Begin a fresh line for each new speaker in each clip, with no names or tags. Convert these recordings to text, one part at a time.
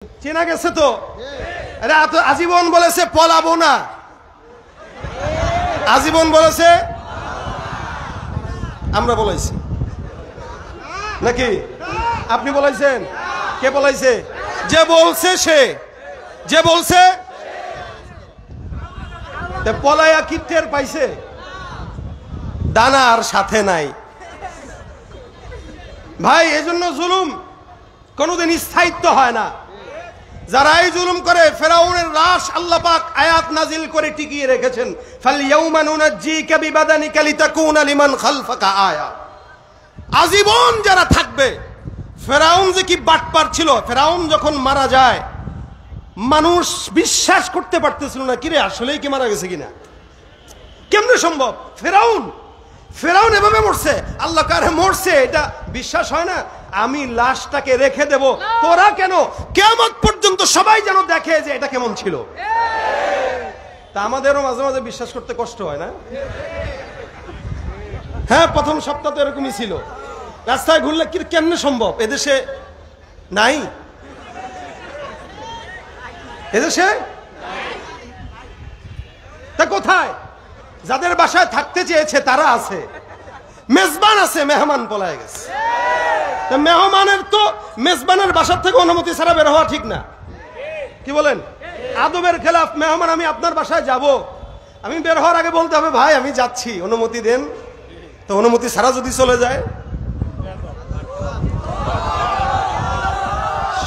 চেনা গেছে তো? আরে আজীবন বলেছে পলাবো না, আজীবন বলেছে, আমরা বলাইছি নাকি? আপনি বলাইছেন? কে বলাইছে? যে বলছে সে, যে বলছে পলায়া কি টের পাইছে? দানা আর সাথে নাই ভাই। এজন্য জুলুম কোনোদিন স্থায়িত্ব হয় না। যারা এই জুলুম করে, ফেরাউনের লাশ আল্লাহ পাক আয়াত নাজিল করে টিকিয়ে রেখেছেন, ফালইয়াউমা নুনাজ্জিকা বিবাদানিকা লিতাকুনা লিমান খালফাকা আয়া। আজীবন যারা থাকবে। ফেরাউন যে কি বাটপার ছিল, ফেরাউন যখন মারা যায় মানুষ বিশ্বাস করতে পারতেছিল না, কিরে আসলেই কি মারা গেছে কিনা, কেমনে সম্ভব? ফেরাউন এভাবে মরছে, আল্লাহ কারে মরছে এটা বিশ্বাস হয় না। আমি লাশটাকে রেখে দেব, তোরা কেন? কিয়ামত পর্যন্ত সবাই যেন দেখে যে এটা কেমন ছিল। তা আমাদেরও মাঝে মাঝে বিশ্বাস করতে কষ্ট হয় না? হ্যাঁ, প্রথম সপ্তাহ তো এরকমই ছিল। রাস্তায় ঘুরলে কি কেমনে সম্ভব? এদেশে নাই, এদেশে তা কোথায়? যাদের বাসায় থাকতে চেয়েছে তারা আছে, মেজবান আছে, মেহমান পলায় গেছে। মেহমানের তো মেজবানের বাসার থেকে অনুমতি ছাড়া বের হওয়া ঠিক না, কি বলেন? আদবের খেলাফ। মেহমান আমি আপনার বাসায় যাব, আমি বের হওয়ার আগে বলতে হবে ভাই আমি যাচ্ছি, অনুমতি দেন। তো অনুমতি ছাড়া যদি চলে যায়,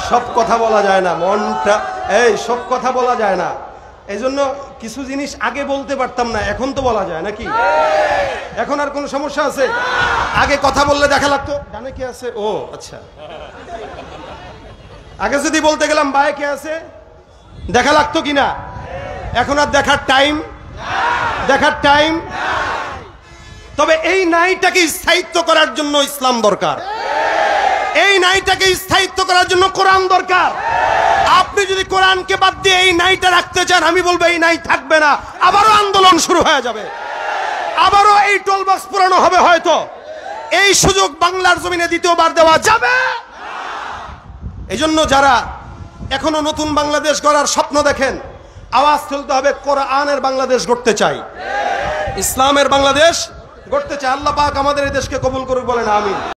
সব কথা বলা যায় না, মনটা সব কথা বলা যায় না। এই জন্য কিছু জিনিস আগে বলতে পারতাম না, এখন তো বলা যায় নাকি? এখন আর কোন সমস্যা আছে? আগে কথা বললে দেখা লাগতো ডানে কে আছে, ও আচ্ছা। আগে যদি বলতে গেলাম বায়ে কে আছে, দেখা লাগতো কিনা? এখন আর দেখার টাইম। তবে এই নাইটাকে স্থায়িত্ব করার জন্য ইসলাম দরকার, এই নাইটাকে স্থায়িত্ব করার জন্য কোরআন দরকার। আপনি যদি কোরআনকে বাদ দিয়ে এই নাইটা রাখতে চান, আমি বলবো এই নাই থাকবে না, আবারও আন্দোলন শুরু হয়ে যাবে, আবারও এই টোল বক্স পুরানো হবে। হয়তো এই সুযোগ বাংলার জমিনে দ্বিতীয়বার দেওয়া যাবে। এই জন্য যারা এখনো নতুন বাংলাদেশ গড়ার স্বপ্ন দেখেন, আওয়াজ তুলতে হবে, কোরআনের বাংলাদেশ গড়তে চাই, ইসলামের বাংলাদেশ গড়তে চাই। আল্লাহ পাক আমাদের এই দেশকে কবুল করুক, বলেন আমিন।